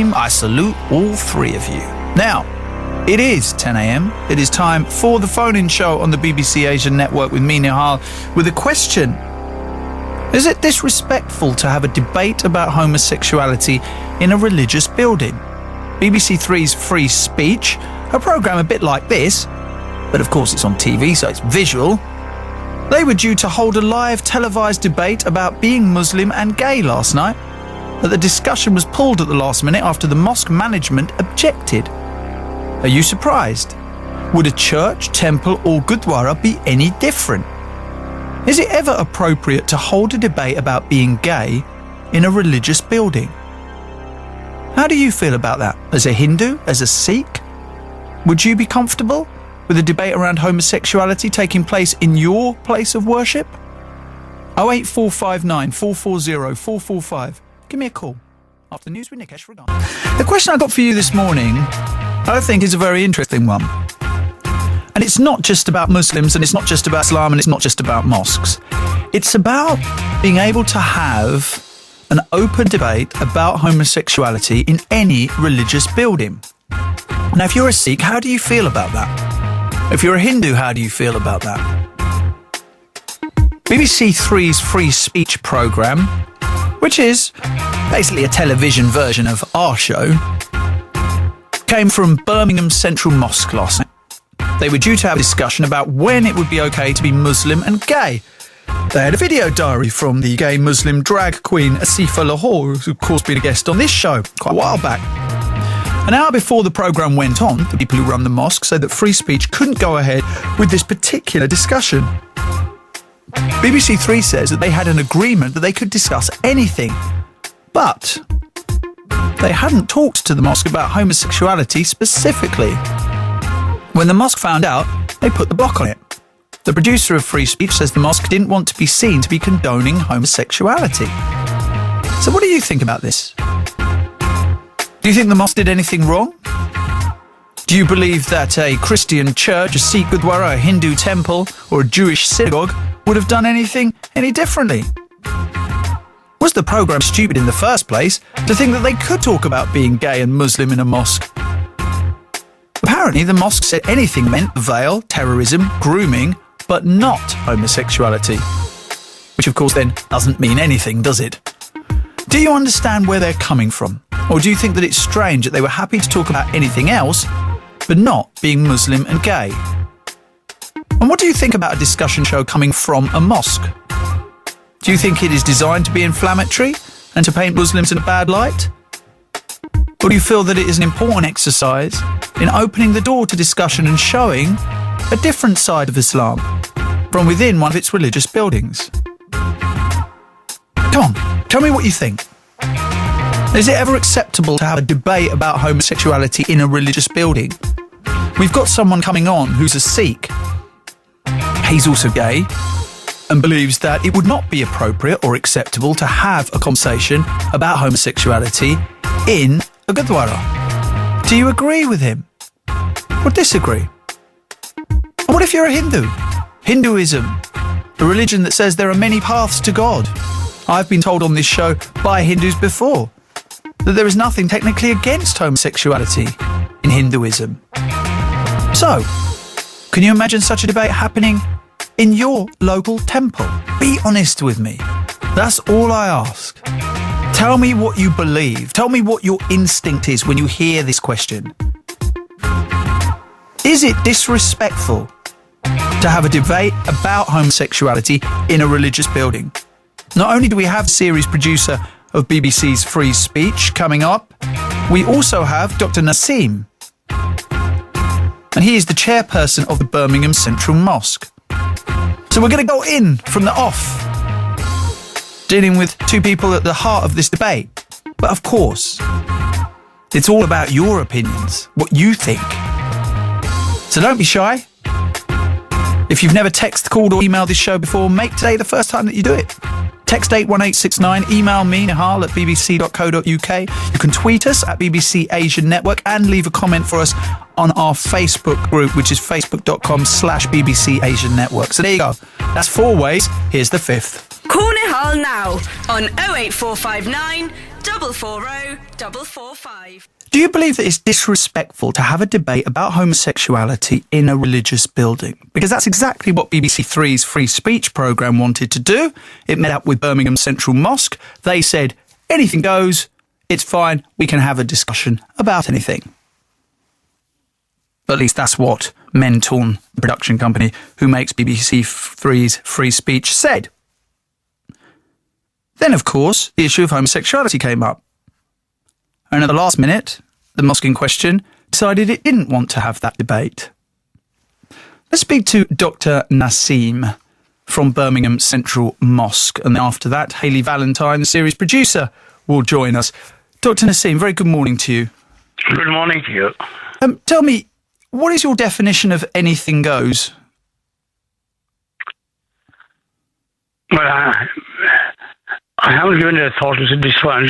room, I salute all three of you. Now, it is 10 a.m. It is time for the phone-in show on the BBC Asian Network with me, Nihal, with a question. Is it disrespectful to have a debate about homosexuality in a religious building? BBC Three's Free Speech, a programme a bit like this, but of course it's on TV, so it's visual. They were due to hold a live televised debate about being Muslim and gay last night, but the discussion was pulled at the last minute after the mosque management objected. Are you surprised? Would a church, temple or gurdwara be any different? Is it ever appropriate to hold a debate about being gay in a religious building? How do you feel about that? As a Hindu? As a Sikh? Would you be comfortable with a debate around homosexuality taking place in your place of worship? 08459 440 445. Give me a call. After the news with Nikesh Ragan. The question I got for you this morning, I think, is a very interesting one. And it's not just about Muslims, and it's not just about Islam, and it's not just about mosques. It's about being able to have an open debate about homosexuality in any religious building. Now, if you're a Sikh, how do you feel about that? If you're a Hindu, how do you feel about that? BBC Three's Free Speech programme, which is basically a television version of our show, came from Birmingham Central Mosque last night. They were due to have a discussion about when it would be okay to be Muslim and gay. They had a video diary from the gay Muslim drag queen Asifa Lahore, who's of course been a guest on this show quite a while back. An hour before the programme went on, the people who run the mosque said that Free Speech couldn't go ahead with this particular discussion. BBC Three says that they had an agreement that they could discuss anything, but they hadn't talked to the mosque about homosexuality specifically. When the mosque found out, they put the block on it. The producer of Free Speech says the mosque didn't want to be seen to be condoning homosexuality. So what do you think about this? Do you think the mosque did anything wrong? Do you believe that a Christian church, a Sikh gurdwara, a Hindu temple or a Jewish synagogue would have done anything any differently? Was the programme stupid in the first place to think that they could talk about being gay and Muslim in a mosque? Apparently, the mosque said anything meant veil, terrorism, grooming, but not homosexuality. Which, of course, then doesn't mean anything, does it? Do you understand where they're coming from? Or do you think that it's strange that they were happy to talk about anything else, but not being Muslim and gay? And what do you think about a discussion show coming from a mosque? Do you think it is designed to be inflammatory and to paint Muslims in a bad light? Or do you feel that it is an important exercise in opening the door to discussion and showing a different side of Islam from within one of its religious buildings? Come on, tell me what you think. Is it ever acceptable to have a debate about homosexuality in a religious building? We've got someone coming on who's a Sikh. He's also gay and believes that it would not be appropriate or acceptable to have a conversation about homosexuality in a gurdwara. Do you agree with him or disagree? And what if you're a Hindu? Hinduism, a religion that says there are many paths to God. I've been told on this show by Hindus before that there is nothing technically against homosexuality in Hinduism. So, can you imagine such a debate happening in your local temple? Be honest with me. That's all I ask. Tell me what you believe. Tell me what your instinct is when you hear this question. Is it disrespectful to have a debate about homosexuality in a religious building? Not only do we have series producer of BBC's Free Speech coming up, we also have Dr. Naseem. And he is the chairperson of the Birmingham Central Mosque. So we're going to go in from the off, dealing with two people at the heart of this debate. But of course, it's all about your opinions, what you think. So don't be shy. If you've never texted, called or emailed this show before, make today the first time that you do it. Text 81869, email me, Nihal, at bbc.co.uk. You can tweet us at BBC Asian Network and leave a comment for us on our Facebook group, which is facebook.com/BBC Asian Network. So there you go. That's 4 ways. Here's the 5th. Call Nihal now on 08459 440 Do you believe that it's disrespectful to have a debate about homosexuality in a religious building? Because that's exactly what BBC Three's free speech programme wanted to do. It met up with Birmingham Central Mosque. They said, anything goes, it's fine, we can have a discussion about anything. At least that's what Mentorn, the production company who makes BBC Three's free speech, said. Then, of course, the issue of homosexuality came up. And at the last minute, the mosque in question decided it didn't want to have that debate. Let's speak to Dr. Naseem from Birmingham Central Mosque. And after that, Hayley Valentine, the series producer, will join us. Dr. Naseem, very good morning to you. Good morning to you. Tell me, what is your definition of anything goes? Well, I haven't given it a thought to define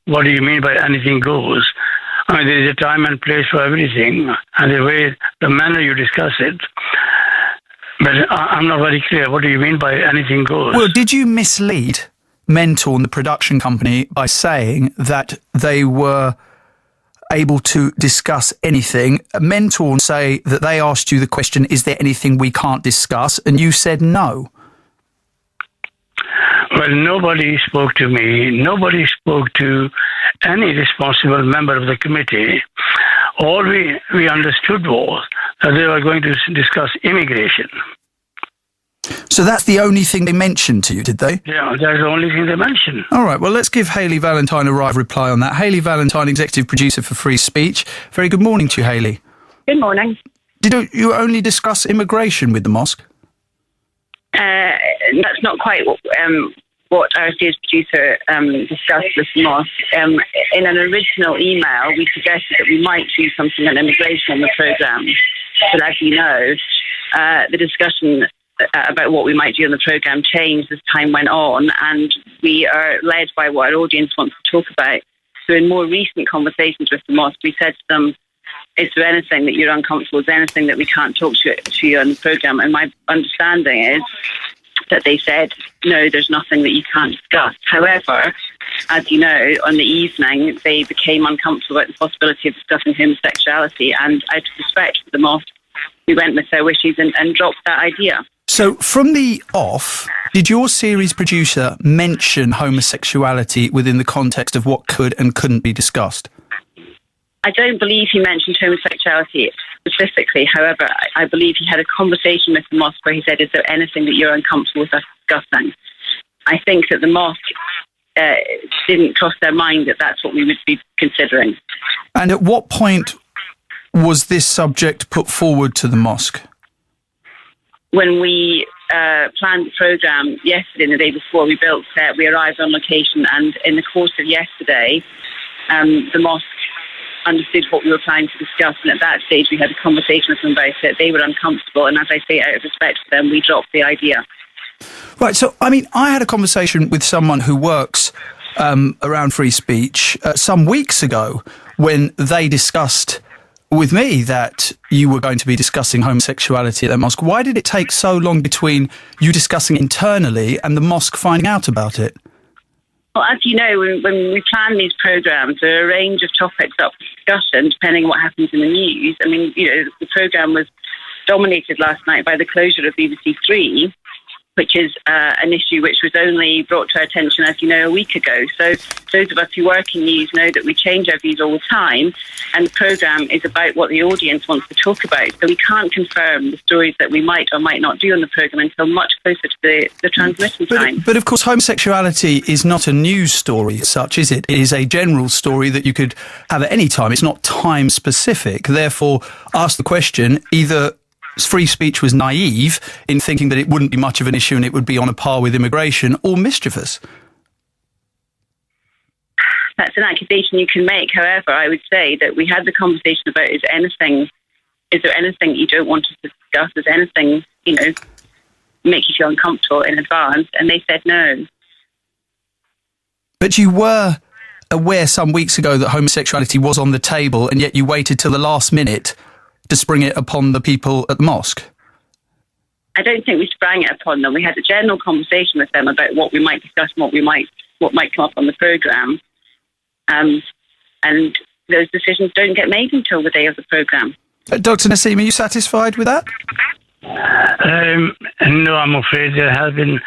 what do you mean by anything goes. I mean, there is a time and place for everything, and the manner you discuss it. But I'm not very clear. What do you mean by anything goes? Well, did you mislead Mentorn, the production company, by saying that they were able to discuss anything? Mentorn say that they asked you the question, is there anything we can't discuss? And you said no. Well, nobody spoke to me. Nobody spoke to any responsible member of the committee. All we understood was that they were going to discuss immigration. So that's the only thing they mentioned to you, did they? Yeah, that's the only thing they mentioned. All right, well, let's give Hayley Valentine a right reply on that. Hayley Valentine, executive producer for Free Speech. Very good morning to you, Hayley. Good morning. Did you only discuss immigration with the mosque? That's not quite what our series producer discussed with the mosque. In an original email, we suggested that we might do something on immigration on the programme. But as you know, the discussion about what we might do on the programme changed as time went on, and we are led by what our audience wants to talk about. So in more recent conversations with the mosque, we said to them, is there anything that you're uncomfortable with, anything that we can't talk to you on the programme? And my understanding is that they said, no, there's nothing that you can't discuss. However, as you know, on the evening, they became uncomfortable about the possibility of discussing homosexuality, and out of respect for the mosque, we went with their wishes and dropped that idea. So from the off, did your series producer mention homosexuality within the context of what could and couldn't be discussed? I don't believe he mentioned homosexuality specifically. However, I believe he had a conversation with the mosque where he said, is there anything that you're uncomfortable with us discussing? I think that the mosque didn't cross their mind that that's what we would be considering. And at what point was this subject put forward to the mosque? When we planned the programme yesterday and the day before, we arrived on location, and in the course of yesterday, the mosque understood what we were planning to discuss, and at that stage we had a conversation with them about it. They were uncomfortable, and as I say, out of respect for them, we dropped the idea. Right, so, I mean, I had a conversation with someone who works around free speech some weeks ago when they discussed with me that you were going to be discussing homosexuality at the mosque. Why did it take so long between you discussing internally and the mosque finding out about it? Well, as you know, when we plan these programmes, there are a range of topics up for discussion, depending on what happens in the news. I mean, you know, the programme was dominated last night by the closure of BBC Three, which is an issue which was only brought to our attention, as you know, a week ago. So those of us who work in news know that we change our views all the time, and the programme is about what the audience wants to talk about. So we can't confirm the stories that we might or might not do on the programme until much closer to the transmission time. But of course, homosexuality is not a news story as such, is it? It is a general story that you could have at any time. It's not time specific. Therefore, ask the question, either free speech was naive in thinking that it wouldn't be much of an issue and it would be on a par with immigration, or mischievous. That's an accusation you can make. However, I would say that we had the conversation about is there anything you don't want us to discuss? Is anything, make you feel uncomfortable in advance? And they said no. But you were aware some weeks ago that homosexuality was on the table, and yet you waited till the last minute to spring it upon the people at the mosque? I don't think we sprang it upon them. We had a general conversation with them about what we might discuss and what we might what might come up on the programme. And those decisions don't get made until the day of the programme. Dr. Naseem, are you satisfied with that? No, I'm afraid there have been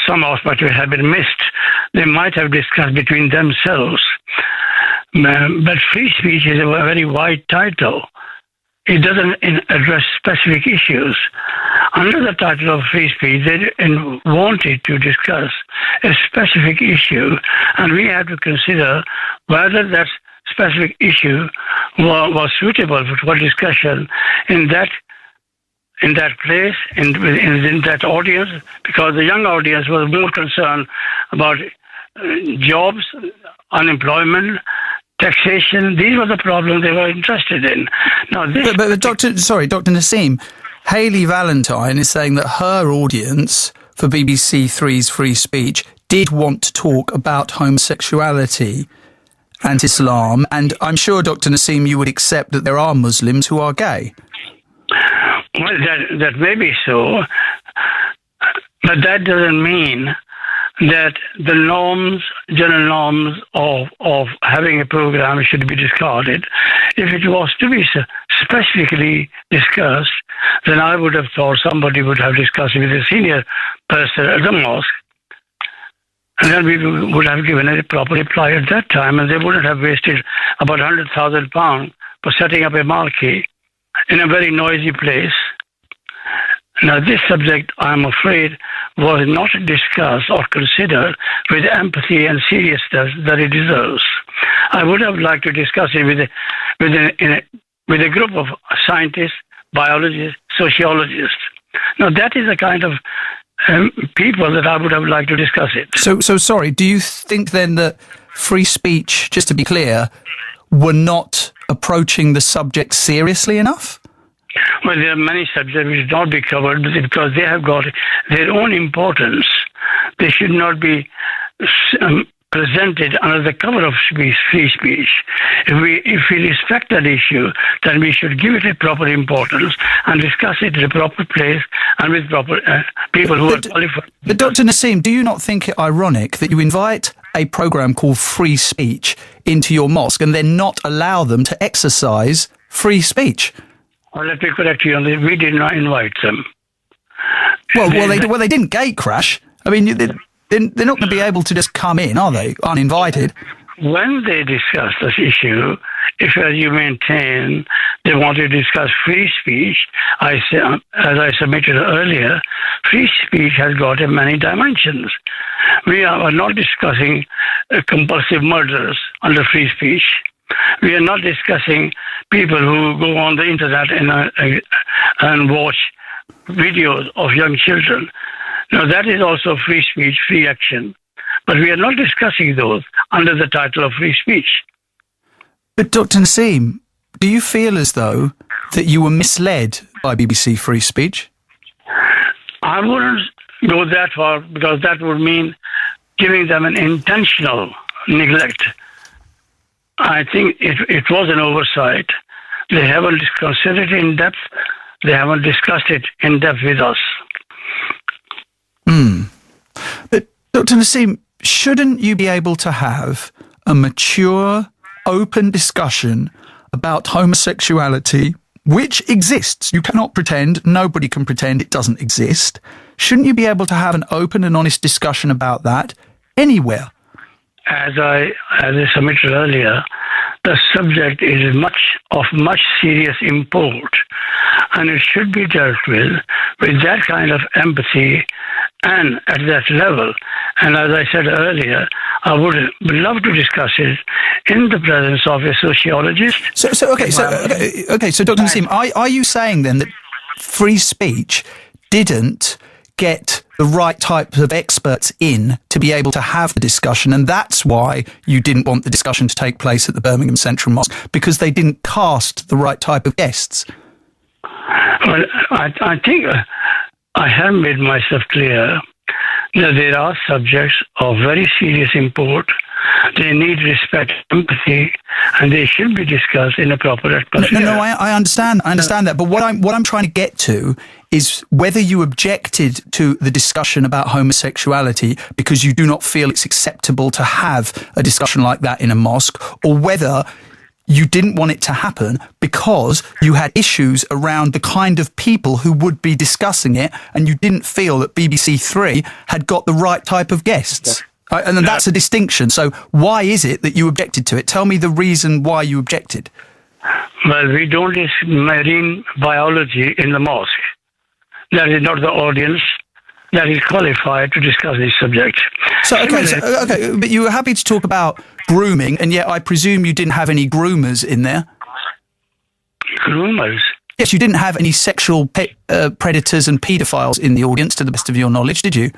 some aspects have been missed. They might have discussed between themselves. But free speech is a very wide title. It doesn't address specific issues. Under the title of free speech, they wanted to discuss a specific issue, and we have to consider whether that specific issue was suitable for discussion in that place, in that audience, because the young audience was more concerned about jobs, unemployment, taxation. These were the problems they were interested in. Now, but Dr. Naseem, Hayley Valentine is saying that her audience for BBC Three's Free Speech did want to talk about homosexuality and Islam, and I'm sure, Dr. Naseem, you would accept that there are Muslims who are gay. Well, that may be so, but that doesn't mean that the general norms of having a program should be discarded. If it was to be specifically discussed, then I would have thought somebody would have discussed it with a senior person at the mosque, and then we would have given it a proper reply at that time, and they wouldn't have wasted about £100,000 for setting up a marquee in a very noisy place. Now, this subject, I'm afraid, was not discussed or considered with empathy and seriousness that it deserves. I would have liked to discuss it with a group of scientists, biologists, sociologists. Now, that is the kind of people that I would have liked to discuss it. So sorry, do you think then that free speech, just to be clear, were not approaching the subject seriously enough? Well, there are many subjects which should not be covered because they have got their own importance. They should not be presented under the cover of free speech. If we respect that issue, then we should give it a proper importance and discuss it in a proper place and with proper people who are qualified. But Dr. Naseem, do you not think it ironic that you invite a programme called Free Speech into your mosque and then not allow them to exercise free speech? Well, let me correct you on this. We did not invite them. Well, they didn't gate crash. I mean, they're not going to be able to just come in, are they, uninvited? When they discuss this issue, if, as you maintain, they want to discuss free speech, as I submitted earlier, free speech has got many dimensions. We are not discussing compulsive murders under free speech. We are not discussing people who go on the internet and watch videos of young children. Now, that is also free speech, free action. But we are not discussing those under the title of free speech. But Dr. Naseem, do you feel as though that you were misled by BBC Free Speech? I wouldn't go that far because that would mean giving them an intentional neglect. I think it was an oversight. They haven't considered it in depth. They haven't discussed it in depth with us. But Dr. Naseem, shouldn't you be able to have a mature, open discussion about homosexuality, which exists? You cannot pretend, nobody can pretend it doesn't exist. Shouldn't you be able to have an open and honest discussion about that anywhere? As I submitted earlier, the subject is of much serious import, and it should be dealt with that kind of empathy and at that level. And as I said earlier, I would love to discuss it in the presence of a sociologist. So Dr. Naseem, are you saying then that free speech didn't get the right type of experts in to be able to have the discussion, and that's why you didn't want the discussion to take place at the Birmingham Central Mosque, because they didn't cast the right type of guests? Well, I think I have made myself clear that there are subjects of very serious import. They need respect, empathy, and they should be discussed in a proper atmosphere. No, I understand. I understand that. But what I'm trying to get to is whether you objected to the discussion about homosexuality because you do not feel it's acceptable to have a discussion like that in a mosque, or whether you didn't want it to happen because you had issues around the kind of people who would be discussing it, and you didn't feel that BBC Three had got the right type of guests. And then that's a distinction. So why is it that you objected to it? Tell me the reason why you objected. Well, we don't teach marine biology in the mosque. That is not the audience that is qualified to discuss this subject. Okay, but you were happy to talk about grooming, and yet I presume you didn't have any groomers in there. Groomers? Yes, you didn't have any sexual predators and paedophiles in the audience, to the best of your knowledge, did you?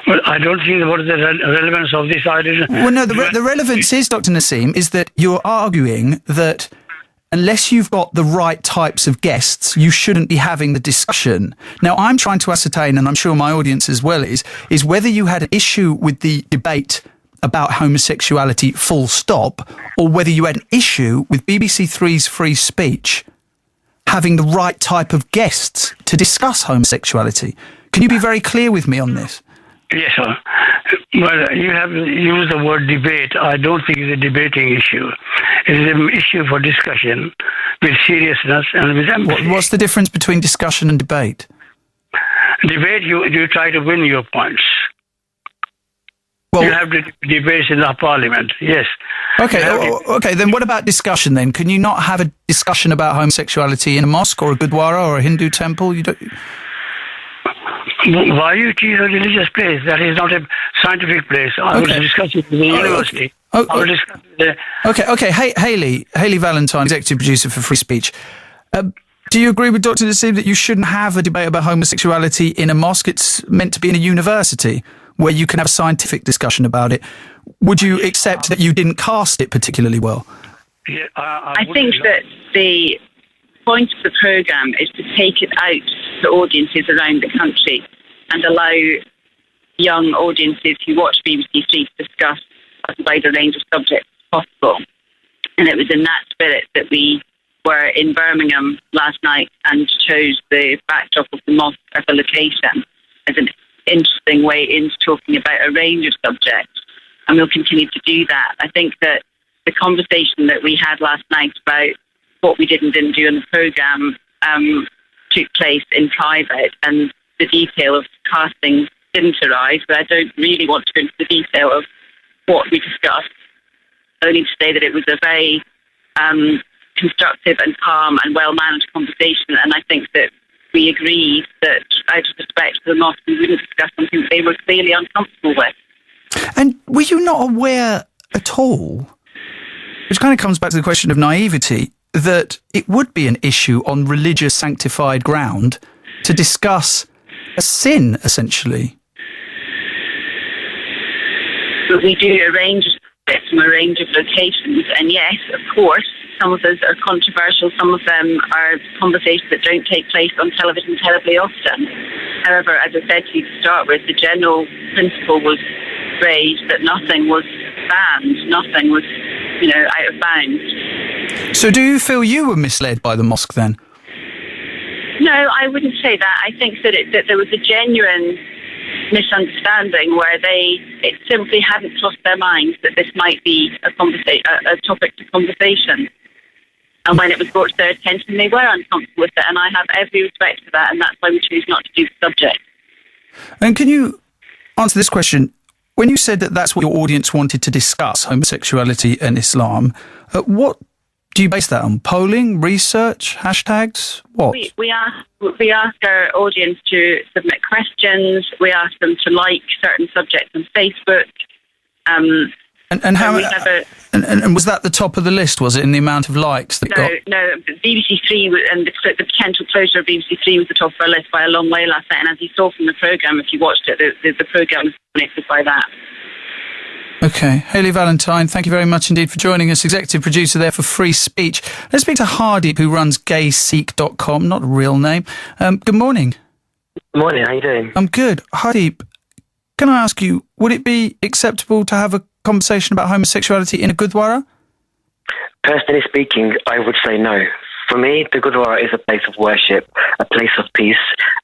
Well, I don't think what is the relevance of this idea. Well, no, the relevance is, Dr. Naseem, is that you're arguing that unless you've got the right types of guests, you shouldn't be having the discussion. Now, I'm trying to ascertain, and I'm sure my audience as well is whether you had an issue with the debate about homosexuality full stop, or whether you had an issue with BBC Three's free speech having the right type of guests to discuss homosexuality. Can you be very clear with me on this? Yes, sir. Well, you have used the word debate. I don't think it's a debating issue. It is an issue for discussion with seriousness and with empathy. What's the difference between discussion and debate? Debate, you try to win your points. Well, you have debates in the parliament, yes. Okay, then what about discussion then? Can you not have a discussion about homosexuality in a mosque or a gurdwara or a Hindu temple? You don't... Why you choose a religious place? That is not a scientific place. I was discussing with the university. Okay. Hey, Hayley Valentine, executive producer for Free Speech. Do you agree with Dr. Naseem that you shouldn't have a debate about homosexuality in a mosque? It's meant to be in a university where you can have a scientific discussion about it. Would you accept that you didn't cast it particularly well? Yeah, I think that the point of the programme is to take it out to audiences around the country and allow young audiences who watch BBC Three to discuss as wide a range of subjects as possible. And it was in that spirit that we were in Birmingham last night and chose the backdrop of the mosque as a location as an interesting way into talking about a range of subjects. And we'll continue to do that. I think that the conversation that we had last night about what we did and didn't do in the programme took place in private, and the detail of casting didn't arise, but I don't really want to go into the detail of what we discussed. Only to say that it was a very constructive and calm and well-managed conversation, and I think that we agreed that out of respect for the mosque, we wouldn't discuss something that they were clearly uncomfortable with. And were you not aware at all, which kind of comes back to the question of naivety, that it would be an issue on religious sanctified ground to discuss a sin, essentially? But we do a range of subjects from a range of locations, and yes, of course, some of those are controversial, some of them are conversations that don't take place on television terribly often. However, as I said to you to start with, the general principle was raised that nothing was banned, nothing was, out of bounds. So do you feel you were misled by the mosque then? No, I wouldn't say that. I think that there was a genuine misunderstanding where it simply hadn't crossed their minds that this might be a topic to conversation. And when it was brought to their attention, they were uncomfortable with it, and I have every respect for that, and that's why we choose not to do the subject. And can you answer this question? When you said that that's what your audience wanted to discuss, homosexuality and Islam, what do you base that on? Polling, research, hashtags? What? We ask our audience to submit questions. We ask them to like certain subjects on Facebook. And was that the top of the list? Was it in the amount of likes that got? No. BBC Three and the potential closure of BBC Three was the top of our list by a long way last night. And as you saw from the programme, if you watched it, the programme was dominated by that. Okay. Hayley Valentine, thank you very much indeed for joining us. Executive producer there for Free Speech. Let's speak to Hardeep, who runs gayseek.com, not a real name. Good morning. Good morning, how you doing? I'm good. Hardeep, can I ask you, would it be acceptable to have a conversation about homosexuality in a Gurdwara? Personally speaking, I would say no. For me, the Gurdwara is a place of worship, a place of peace,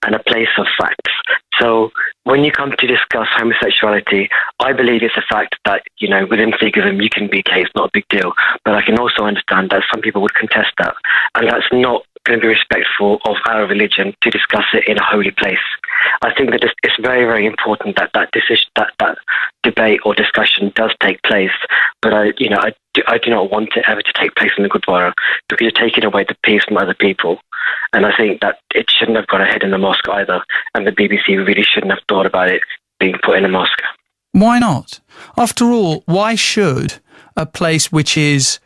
and a place of facts. So when you come to discuss homosexuality, I believe it's a fact that, within Sikhism, you can be gay, it's not a big deal. But I can also understand that some people would contest that. And that's not going to be respectful of our religion to discuss it in a holy place. I think that it's very, very important that that debate or discussion does take place. But I do not want it ever to take place in the Gurdwara, because you're taking away the peace from other people. And I think that it shouldn't have gone ahead in the mosque either. And the BBC really shouldn't have thought about it being put in a mosque. Why not? After all, why should a place which is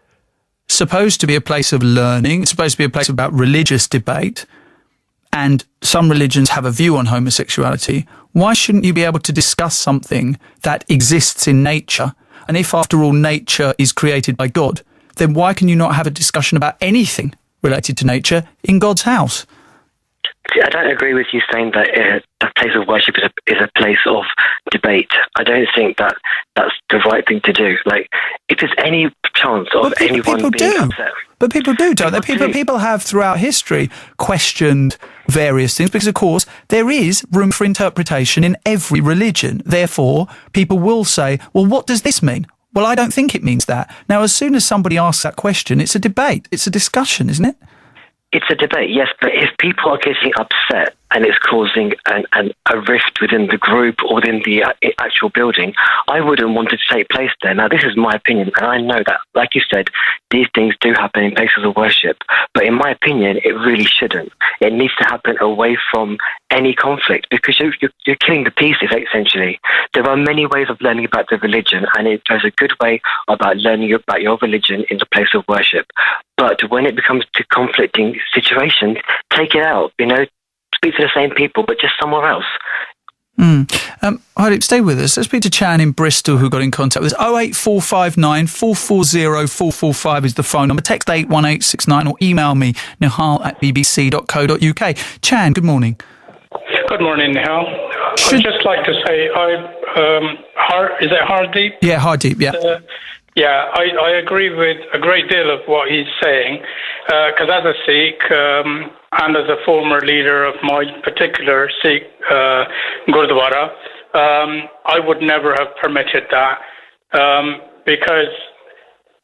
supposed to be a place of learning, it's supposed to be a place about religious debate, and some religions have a view on homosexuality, why shouldn't you be able to discuss something that exists in nature? And if, after all, nature is created by God, then why can you not have a discussion about anything related to nature in God's house? I don't agree with you saying that a place of worship is a place of debate. I don't think that that's the right thing to do. Like, if there's any chance of anyone being upset... But people do, don't they? People have, throughout history, questioned various things, because, of course, there is room for interpretation in every religion. Therefore, people will say, well, what does this mean? Well, I don't think it means that. Now, as soon as somebody asks that question, it's a debate. It's a discussion, isn't it? It's a debate, yes, but if people are getting upset and it's causing a rift within the group or within the actual building, I wouldn't want it to take place there. Now, this is my opinion, and I know that, like you said, these things do happen in places of worship, but in my opinion, it really shouldn't. It needs to happen away from any conflict, because you're killing the peace, essentially. There are many ways of learning about the religion, and there's a good way about learning about your religion in the place of worship. But when it becomes to conflicting situations, take it out, speak to the same people, but just somewhere else. Hardeep, stay with us. Let's speak to Chan in Bristol, who got in contact with us. 08459 440 445 is the phone number. Text 81869 or email me, nihal@bbc.co.uk. Chan, good morning. Good morning, Nihal. I'd just like to say, is it Hardeep? Yeah, Hardeep, yeah. I agree with a great deal of what he's saying, because as a Sikh and as a former leader of my particular Sikh Gurdwara, I would never have permitted that, because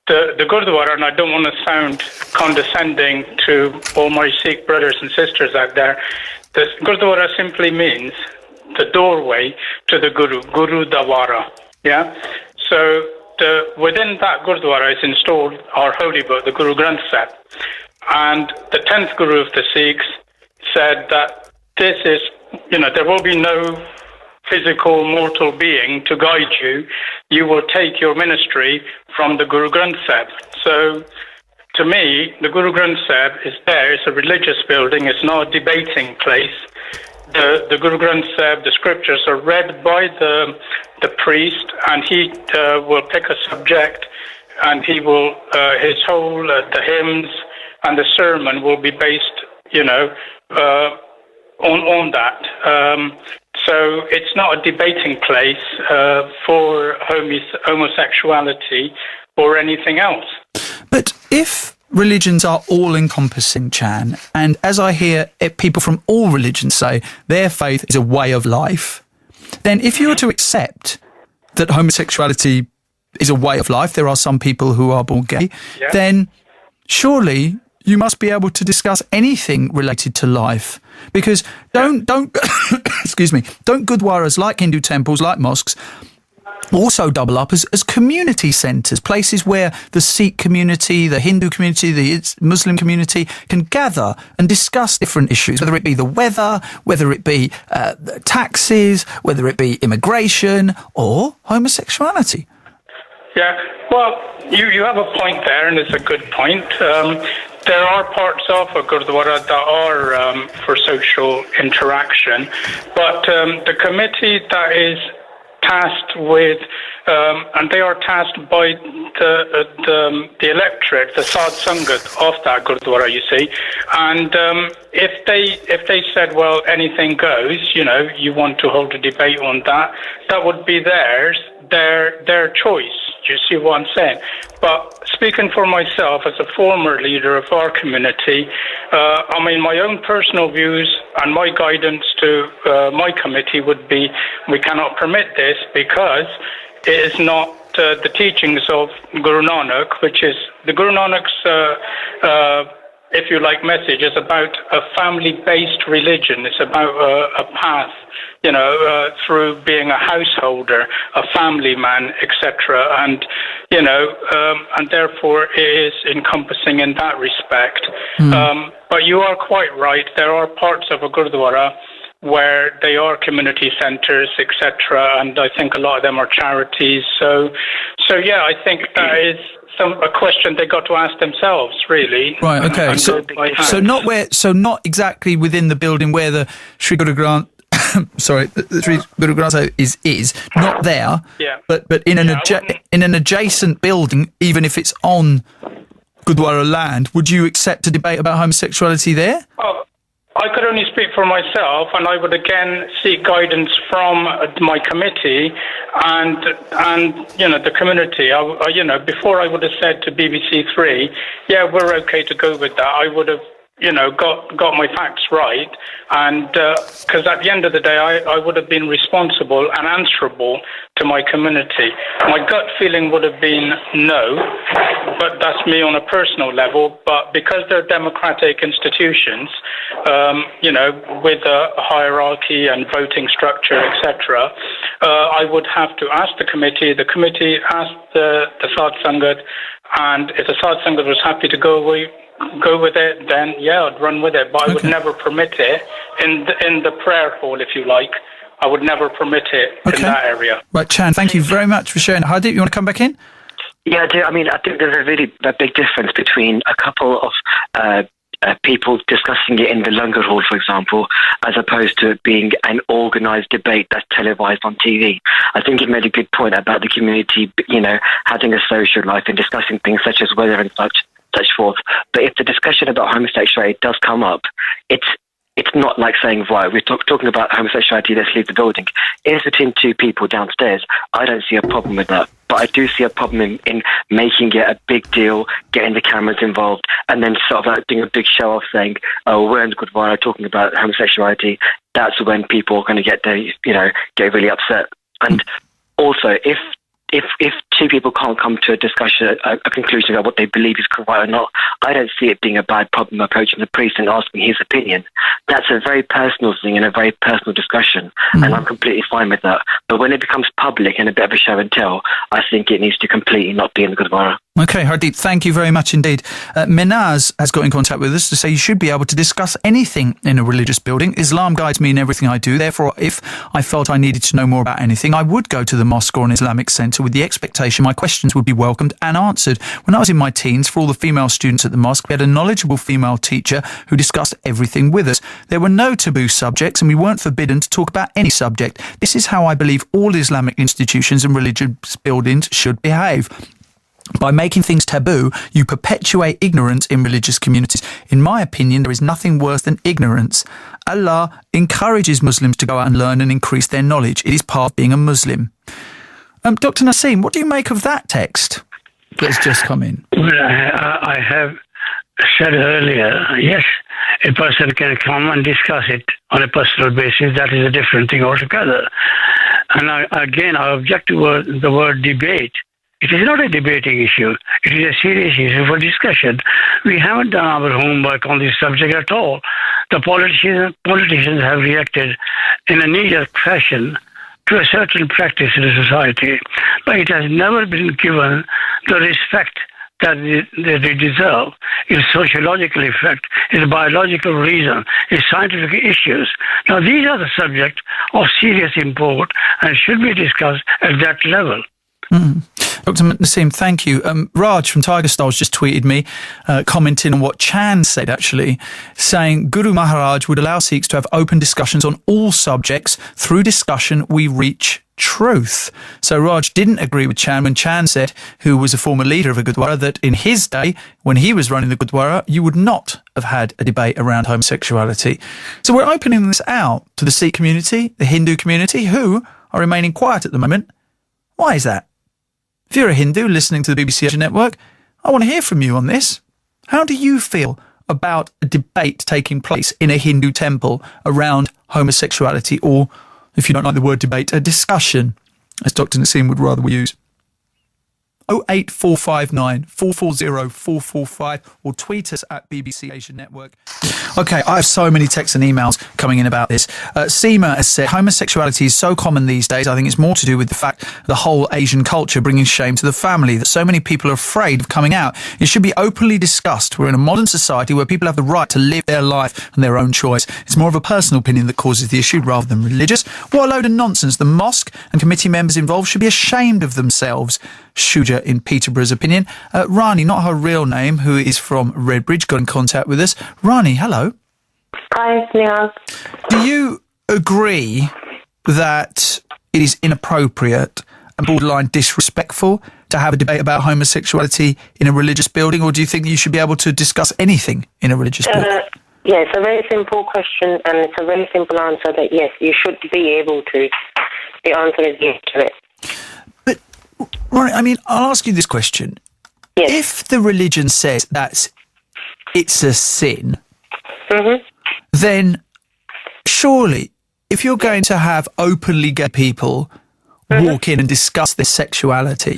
the Gurdwara, and I don't want to sound condescending to all my Sikh brothers and sisters out there, the Gurdwara simply means the doorway to the Guru Dawara, yeah? So within that Gurdwara is installed our holy book, the Guru Granth Sahib. And the 10th Guru of the Sikhs said that this is, there will be no physical mortal being to guide you. You will take your ministry from the Guru Granth Sahib. So to me, the Guru Granth Sahib is there. It's a religious building. It's not a debating place. The Guru Granth Sahib, the scriptures are read by the priest, and he will pick a subject, and he will the hymns and the sermon will be based, on that. So it's not a debating place for homosexuality or anything else. But if religions are all-encompassing, Chan, and as I hear people from all religions say their faith is a way of life, then if you were to accept that homosexuality is a way of life, there are some people who are born gay, then surely you must be able to discuss anything related to life. Because don't excuse me, don't Gurdwaras, like Hindu temples, like mosques, also double up as community centres, places where the Sikh community, the Hindu community, the Muslim community can gather and discuss different issues, whether it be the weather, whether it be taxes, whether it be immigration or homosexuality. Yeah, well, you have a point there, and it's a good point. There are parts of a Gurdwara that are for social interaction, but the committee that is tasked with, and they are tasked by the electorate, the Sadh Sangat of that Gurdwara, you see. And if they said, well, anything goes, you want to hold a debate on that, that would be their choice. Do you see what I'm saying? But speaking for myself as a former leader of our community, my own personal views and my guidance to my committee would be we cannot permit this because it is not the teachings of Guru Nanak, which is the Guru Nanak's if you like, message is about a family-based religion. It's about a path, through being a householder, a family man, etc. And, and therefore it is encompassing in that respect. But you are quite right. There are parts of a Gurdwara where they are community centres, etc. And I think a lot of them are charities. So yeah, I think that is a question they got to ask themselves, really. Right. Okay. So not exactly within the building where the Sri Guru Granth, the Sri Guru Granth Sahib is not there. Yeah. But in an adjacent building, even if it's on Gurdwara land, would you accept a debate about homosexuality there? Oh, I could only speak for myself, and I would again seek guidance from my committee and the community. Before I would have said to BBC Three, yeah, we're okay to go with that. I would have got my facts right, and because at the end of the day, I would have been responsible and answerable to my community. My gut feeling would have been no, but that's me on a personal level. But because they're democratic institutions, with a hierarchy and voting structure, etc., I would have to ask the committee. The committee asked the Sadh Sangat, and if the Sadh Sangat was happy to go with it, then yeah, I'd run with it. But I would never permit it in the prayer hall, if you like. I would never permit it in that area. Right, Chan, thank you very much for sharing. Hardeep, you want to come back in? Yeah, I do. I think there's a really big difference between a couple of people discussing it in the Langar Hall, for example, as opposed to it being an organised debate that's televised on TV. I think you made a good point about the community, having a social life and discussing things such as weather and such forth. But if the discussion about homosexuality does come up, it's not like saying, right, we're talking about homosexuality, let's leave the building. It's between two people downstairs. I don't see a problem with that. But I do see a problem in making it a big deal, getting the cameras involved, and then sort of like doing a big show off saying, oh, we're in the Gurdwara talking about homosexuality. That's when people are going to get really upset. And also, if two people can't come to a discussion, a conclusion about what they believe is correct or not, I don't see it being a bad problem approaching the priest and asking his opinion. That's a very personal thing and a very personal discussion, and I'm completely fine with that. But when it becomes public and a bit of a show and tell, I think it needs to completely not be in the Gurdwara. Okay, Hardeep, thank you very much indeed. Minaz has got in contact with us to say you should be able to discuss anything in a religious building. Islam guides me in everything I do. Therefore, if I felt I needed to know more about anything, I would go to the mosque or an Islamic centre with the expectation my questions would be welcomed and answered. When I was in my teens, for all the female students at the mosque, we had a knowledgeable female teacher who discussed everything with us. There were no taboo subjects and we weren't forbidden to talk about any subject. This is how I believe all Islamic institutions and religious buildings should behave. By making things taboo, you perpetuate ignorance in religious communities. In my opinion, there is nothing worse than ignorance. Allah encourages Muslims to go out and learn and increase their knowledge. It is part of being a Muslim. Dr. Naseem, what do you make of that text that's just come in? Well, I have said earlier, yes, a person can come and discuss it on a personal basis. That is a different thing altogether. And I object to the word debate. It is not a debating issue. It is a serious issue for discussion. We haven't done our homework on this subject at all. The politicians have reacted in a knee-jerk fashion to a certain practice in the society, but it has never been given the respect that they deserve. Its sociological effect, its biological reason, its scientific issues. Now, these are the subjects of serious import and should be discussed at that level. Dr. Naseem, thank you. Raj from Tiger Styles just tweeted me, commenting on what Chan said, actually, saying Guru Maharaj would allow Sikhs to have open discussions on all subjects. Through discussion, we reach truth. So Raj didn't agree with Chan when Chan said, who was a former leader of a Gurdwara, that in his day, when he was running the Gurdwara, you would not have had a debate around homosexuality. So we're opening this out to the Sikh community, the Hindu community, who are remaining quiet at the moment. Why is that? If you're a Hindu listening to the BBC Asia Network, I want to hear from you on this. How do you feel about a debate taking place in a Hindu temple around homosexuality, or, if you don't like the word debate, a discussion, as Dr. Nassim would rather we use? 08459 440 445 or tweet us at BBC Asia Network. Okay, I have so many texts and emails coming in about this. Seema has said, homosexuality is so common these days. I think it's more to do with the fact the whole Asian culture bringing shame to the family, that so many people are afraid of coming out. It should be openly discussed. We're in a modern society where people have the right to live their life and their own choice. It's more of a personal opinion that causes the issue rather than religious. What a load of nonsense. The mosque and committee members involved should be ashamed of themselves. Shuja in Peterborough's opinion. Rani, not her real name, who is from Redbridge, got in contact with us. Rani, hello. Hi, Nihal. Do you agree that it is inappropriate and borderline disrespectful to have a debate about homosexuality in a religious building, or do you think you should be able to discuss anything in a religious building? Yeah, it's a very simple question, and it's a very simple answer that yes, you should be able to. The answer is yes to it. But, Ronnie, I mean, I'll ask you this question. Yes. If the religion says that it's a sin, Mm-hmm. then surely, if you're going to have openly gay people walk in and discuss their sexuality,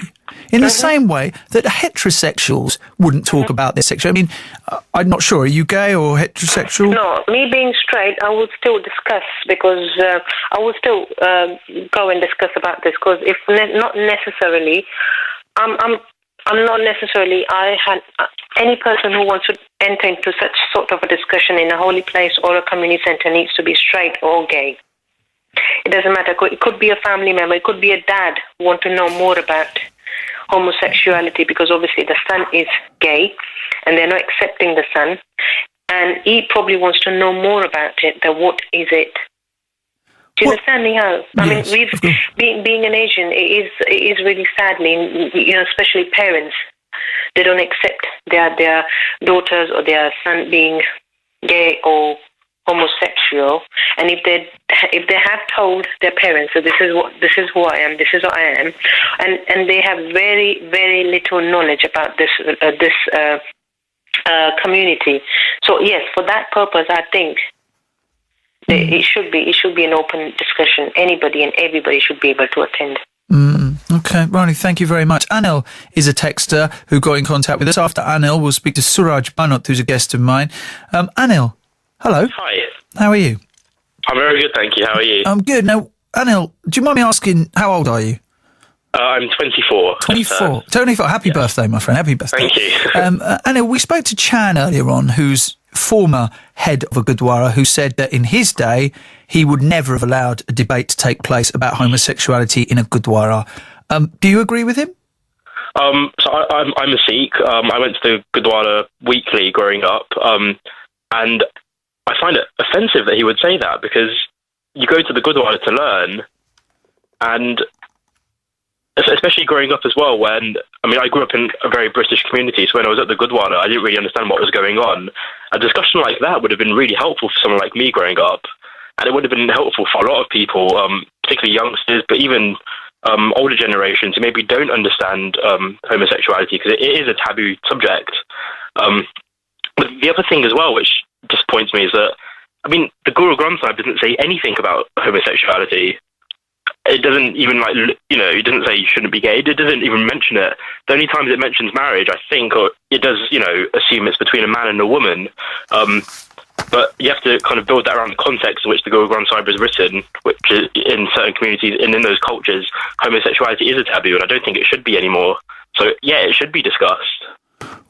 in the same way that heterosexuals wouldn't talk about their sexuality. I mean, I'm not sure. Are you gay or heterosexual? No, me being straight, I would still discuss, because I would still go and discuss about this, because if not necessarily, I'm not necessarily. Any person who wants to enter into such sort of a discussion in a holy place or a community centre needs to be straight or gay. It doesn't matter. It could be a family member. It could be a dad who want to know more about homosexuality, because obviously the son is gay and they're not accepting the son, and he probably wants to know more about it. That what is it? Do you understand, Nihal? I mean, being an Asian, it is really sadly, especially parents, they don't accept their daughters or their son being gay or homosexual, and if they have told their parents that this is who I am, this is what I am, and they have very, very little knowledge about this community. So yes, for that purpose, I think it should be an open discussion. Anybody and everybody should be able to attend. Okay, Ronnie, thank you very much. Anil is a texter who got in contact with us. After Anil, we'll speak to Suraj Banot, who's a guest of mine. Anil, hello. Hi. How are you? I'm very good, thank you. How are you? I'm good. Now, Anil, do you mind me asking, how old are you? I'm 24. 24. 24. Happy birthday, my friend. Happy birthday. Thank you. Anil, we spoke to Chan earlier on, who's former head of a Gurdwara, who said that in his day, he would never have allowed a debate to take place about homosexuality in a Gurdwara. Do you agree with him? So I'm a Sikh. I went to the Gurdwara weekly growing up, and I find it offensive that he would say that, because you go to the Gurdwara to learn, and especially growing up as well, I grew up in a very British community, so when I was at the Gurdwara, I didn't really understand what was going on. A discussion like that would have been really helpful for someone like me growing up, and it would have been helpful for a lot of people, particularly youngsters, but even older generations who maybe don't understand homosexuality, because it is a taboo subject. But the other thing as well, which disappoints me, is that, the Guru Granth Sahib doesn't say anything about homosexuality. It doesn't even, it doesn't say you shouldn't be gay. It doesn't even mention it. The only times it mentions marriage, I think, or it does, assume it's between a man and a woman. But you have to kind of build that around the context in which the Guru Granth Sahib is written, which is, in certain communities and in those cultures, homosexuality is a taboo, and I don't think it should be anymore. So, yeah, it should be discussed.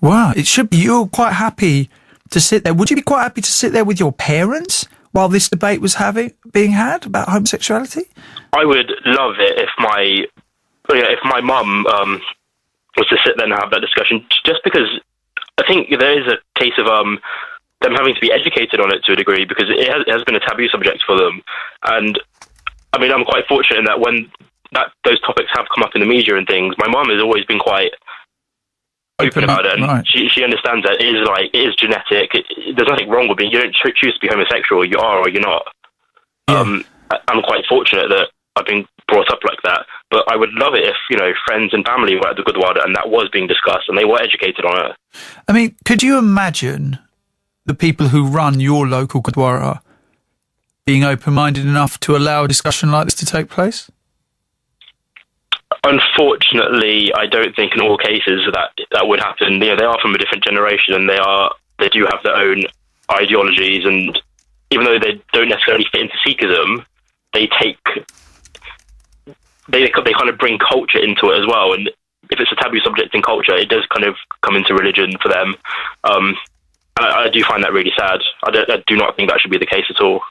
Wow, it should be. You're quite happy to sit there. Would you be quite happy to sit there with your parents while this debate was being had about homosexuality? I would love it if my mum was to sit there and have that discussion, just because I think there is a case of them having to be educated on it to a degree, because it has been a taboo subject for them. And I'm quite fortunate in that when those topics have come up in the media and things, my mum has always been quite open about it, and right. she understands that it is genetic. There's nothing wrong with being. You don't choose to be homosexual. You are or you're not. Yeah. I'm quite fortunate that I've been brought up like that. But I would love it if friends and family were at the Gurdwara and that was being discussed and they were educated on it. I mean, could you imagine the people who run your local Gurdwara being open-minded enough to allow a discussion like this to take place? Unfortunately, I don't think in all cases that would happen. They are from a different generation, and they do have their own ideologies, and even though they don't necessarily fit into Sikhism, they kind of bring culture into it as well. And if it's a taboo subject in culture, it does kind of come into religion for them. I do find that really sad. I do not think that should be the case at all.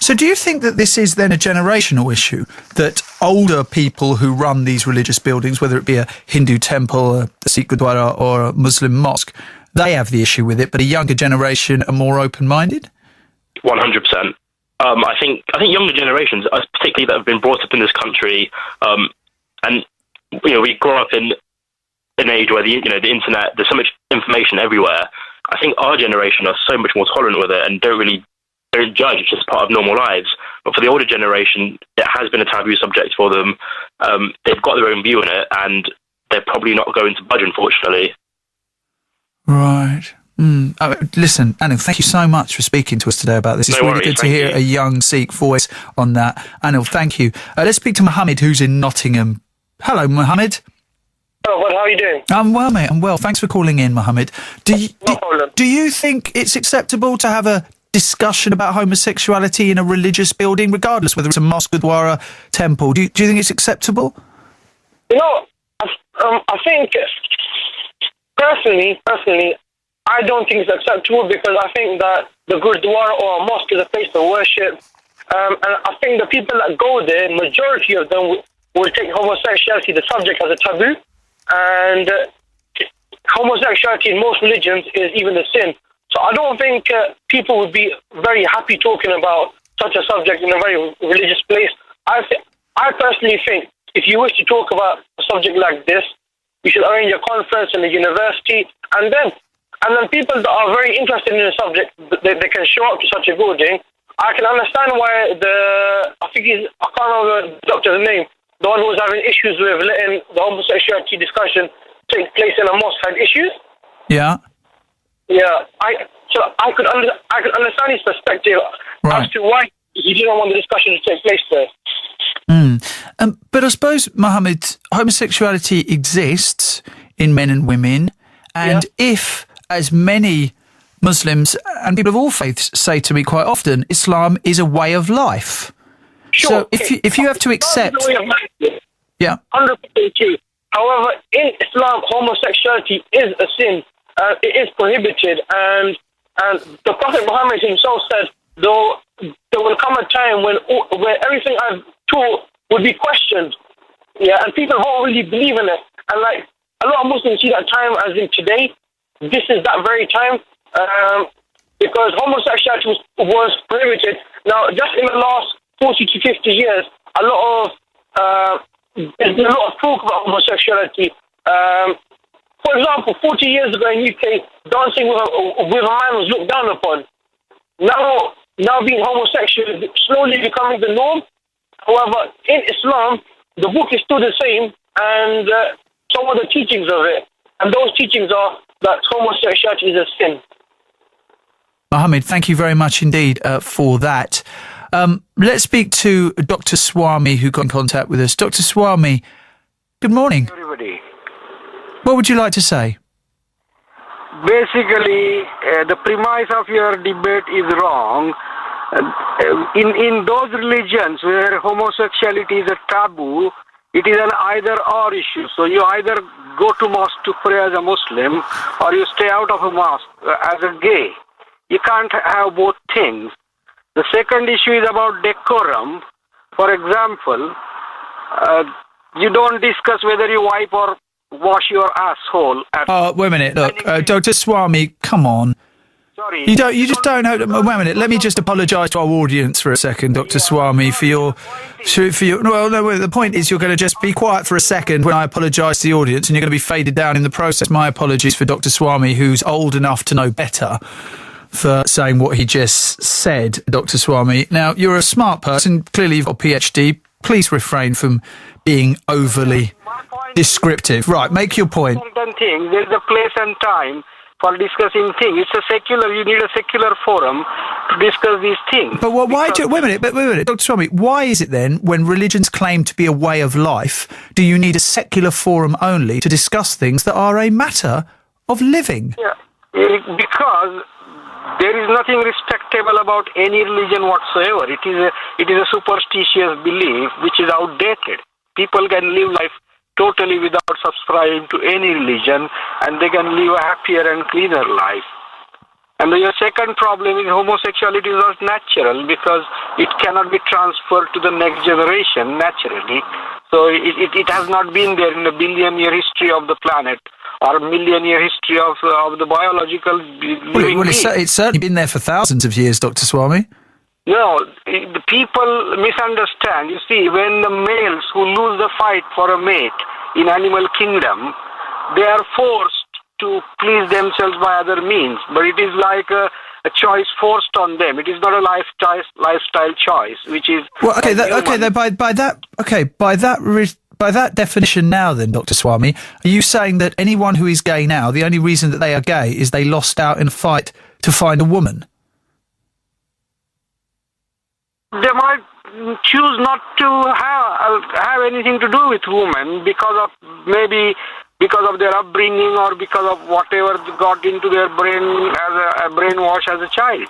So do you think that this is then a generational issue, that older people who run these religious buildings, whether it be a Hindu temple, a Sikh Gurdwara or a Muslim mosque, they have the issue with it, but a younger generation are more open-minded? 100%. I think younger generations, particularly that have been brought up in this country, and we grow up in an age where the internet, there's so much information everywhere. I think our generation are so much more tolerant with it and don't judge. It's just part of normal lives. But for the older generation, it has been a taboo subject for them. They've got their own view on it, and they're probably not going to budge, unfortunately. Right. Listen, Anil, thank you so much for speaking to us today about this. It's really good to hear a young Sikh voice on that. Anil, thank you. Let's speak to Mohammed, who's in Nottingham. Hello, Mohammed. Hello, how are you doing? I'm well, mate. I'm well. Thanks for calling in, Mohammed. No problem. Do you think it's acceptable to have a discussion about homosexuality in a religious building, regardless whether it's a mosque, Gurdwara, temple? Do you think it's acceptable? I think personally, I don't think it's acceptable, because I think that the Gurdwara or a mosque is a place of worship, and I think the people that go there, majority of them will take homosexuality, the subject, as a taboo, and homosexuality in most religions is even a sin. So I don't think people would be very happy talking about such a subject in a very religious place. I personally think if you wish to talk about a subject like this, you should arrange a conference in the university, and then people that are very interested in the subject, they can show up to such a building. I can understand why I can't remember the doctor's name, the one who was having issues with letting the homosexuality discussion take place in a mosque had issues. Yeah. Yeah, I could understand his perspective as to why he didn't want the discussion to take place there. But I suppose, Mohammed, homosexuality exists in men and women, and if, as many Muslims and people of all faiths say to me quite often, Islam is a way of life. Sure. So if you have to accept... 100% true. However, in Islam, homosexuality is a sin. It is prohibited, and the Prophet Muhammad himself said, though there will come a time where everything I've taught would be questioned, and people won't really believe in it. And like a lot of Muslims see that time as in today. This is that very time, because homosexuality was prohibited. Now, just in the last 40 to 50 years, there's been a lot of talk about homosexuality. For example, 40 years ago in UK, dancing with a man was looked down upon. Now being homosexual is slowly becoming the norm. However, in Islam, the book is still the same, and some of the teachings of it. And those teachings are that homosexuality is a sin. Mohammed, thank you very much indeed for that. Let's speak to Dr. Swami, who got in contact with us. Dr. Swami, good morning. Everybody. What would you like to say? Basically, the premise of your debate is wrong. In those religions where homosexuality is a taboo, it is an either-or issue. So you either go to mosque to pray as a Muslim, or you stay out of a mosque as a gay. You can't have both things. The second issue is about decorum. For example, you don't discuss whether you wipe or wash your asshole. Wait a minute. Look, Dr. Swami, come on. Sorry. sorry. You just don't know. Wait a minute. Let me just apologise to our audience for a second, Dr. Swami, for your. Well, no. The point is, you're going to just be quiet for a second when I apologise to the audience, and you're going to be faded down in the process. My apologies for Dr. Swami, who's old enough to know better, for saying what he just said, Dr. Swami. Now, you're a smart person. Clearly, you've got a PhD. Please refrain from being overly descriptive. Right, make your point. Certain things, there's a place and time for discussing things. It's a secular, you need a secular forum to discuss these things. But wait a minute, Dr. Swami, why is it then, when religions claim to be a way of life, do you need a secular forum only to discuss things that are a matter of living? Yeah, because there is nothing respectable about any religion whatsoever. It is a superstitious belief which is outdated. People can live life totally without subscribing to any religion, and they can live a happier and cleaner life. And your second problem is homosexuality is not natural because it cannot be transferred to the next generation naturally. So it has not been there in the billion-year history of the planet or million-year history of the biological living being. It's certainly been there for thousands of years, Dr. Swami. No, the people misunderstand. You see, when the males who lose the fight for a mate in animal kingdom, they are forced to please themselves by other means. But it is like a choice forced on them. It is not a lifestyle choice, which is by that definition now then, Dr. Swami, are you saying that anyone who is gay now, the only reason that they are gay is they lost out in a fight to find a woman? They might choose not to have anything to do with women because of their upbringing or because of whatever got into their brain as a brainwash as a child.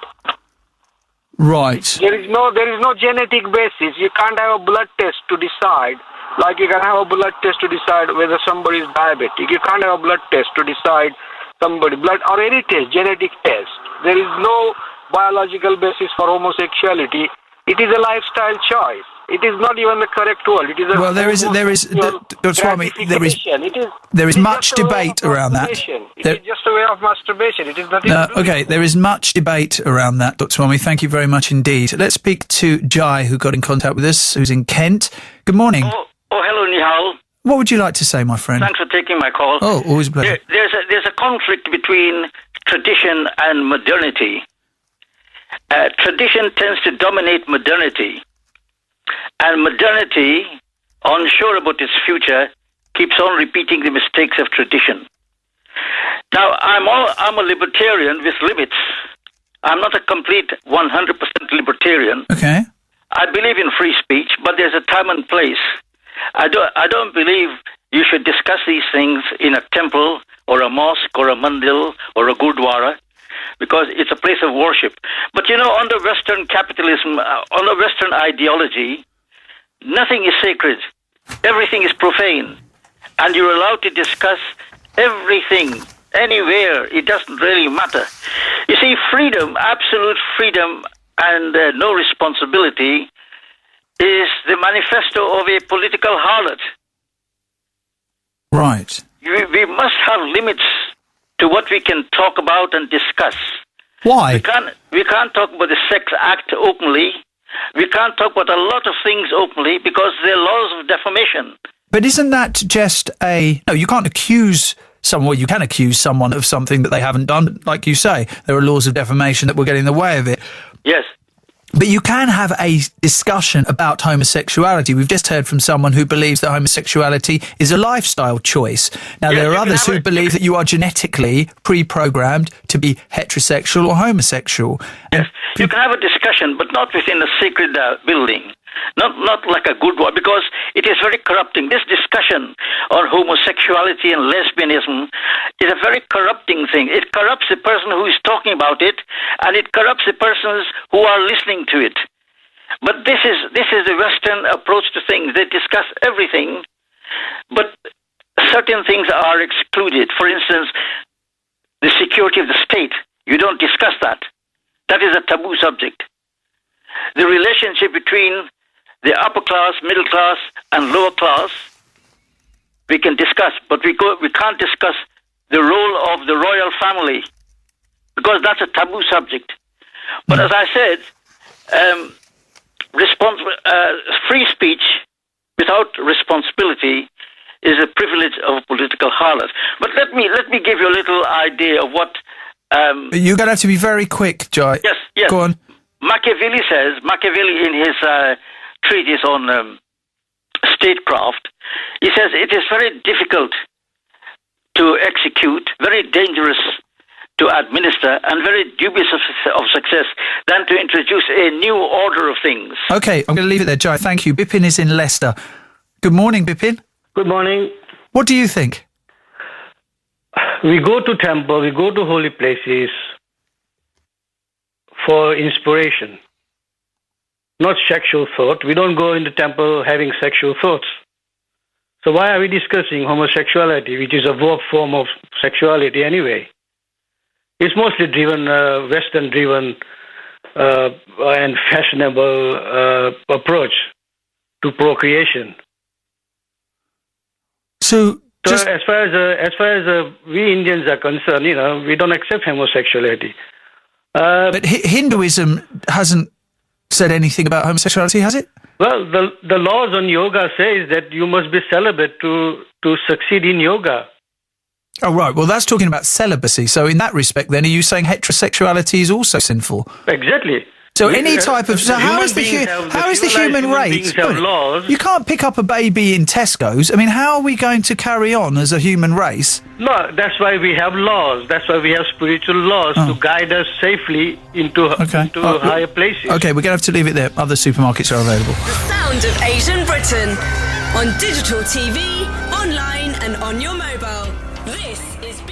Right. There is no genetic basis. You can't have a blood test to decide. Like you can have a blood test to decide whether somebody is diabetic. You can't have a blood test to decide blood or any test, genetic test. There is no biological basis for homosexuality. It is a lifestyle choice. It is not even the correct word. It is a Dr. Swami, there is much debate around that. It is just a way of masturbation. It is nothing to do with there is much debate around that, Dr. Swami. Thank you very much indeed. Let's speak to Jai, who got in contact with us, who's in Kent. Good morning. Oh, hello, Nihal. What would you like to say, my friend? Thanks for taking my call. Oh, always a pleasure. There's a conflict between tradition and modernity. Tradition tends to dominate modernity, and modernity, unsure about its future, keeps on repeating the mistakes of tradition. Now, I'm a libertarian with limits. I'm not a complete 100% libertarian. Okay. I believe in free speech, but there's a time and place. I don't believe you should discuss these things in a temple or a mosque or a mandir or a gurdwara, because it's a place of worship. But under Western capitalism, under Western ideology, nothing is sacred. Everything is profane. And you're allowed to discuss everything, anywhere. It doesn't really matter. You see, freedom, absolute freedom, and no responsibility is the manifesto of a political harlot. Right. We must have limits to what we can talk about and discuss. Why? We can't talk about the sex act openly. We can't talk about a lot of things openly because there are laws of defamation. But isn't that just no, you can't accuse someone, you can accuse someone of something that they haven't done. Like you say, there are laws of defamation that will get in the way of it. Yes. But you can have a discussion about homosexuality. We've just heard from someone who believes that homosexuality is a lifestyle choice. Now, there are others who believe that you are genetically pre-programmed to be heterosexual or homosexual. Yes, you can have a discussion, but not within a sacred building. Not like a good one, because it is very corrupting. This discussion on homosexuality and lesbianism is a very corrupting thing. It corrupts the person who is talking about it, and it corrupts the persons who are listening to it. But this is the Western approach to things. They discuss everything, but certain things are excluded. For instance, the security of the state. You don't discuss that. That is a taboo subject. The relationship between the upper class, middle class, and lower class, we can discuss, but we can't discuss the role of the royal family. because that's a taboo subject. But as I said, free speech without responsibility is a privilege of a political harlot. But let me give you a little idea of what. You're going to have to be very quick, Jai. Yes. Go on. Machiavelli in his treatise on statecraft, he says it is very difficult to execute, very dangerous to administer, and very dubious of success than to introduce a new order of things. Okay, I'm going to leave it there, Jai. Thank you. Bipin is in Leicester. Good morning, Bipin. Good morning. What do you think? We go to temple, we go to holy places for inspiration, not sexual thought. We don't go in the temple having sexual thoughts. So why are we discussing homosexuality, which is a vogue form of sexuality anyway? It's mostly driven, Western-driven and fashionable approach to procreation. So as far as we Indians are concerned, we don't accept homosexuality. But Hinduism hasn't said anything about homosexuality, has it? Well, the laws on yoga says that you must be celibate to succeed in yoga. Oh, right. Well, that's talking about celibacy. So in that respect, then, are you saying heterosexuality is also sinful? Exactly. So any type of... So how is the human race... You can't pick up a baby in Tesco's. I mean, how are we going to carry on as a human race? No, that's why we have laws. That's why we have spiritual laws to guide us safely into higher places. Okay, we're going to have to leave it there. Other supermarkets are available. The sound of Asian Britain. On digital TV, online and on your mobile. This is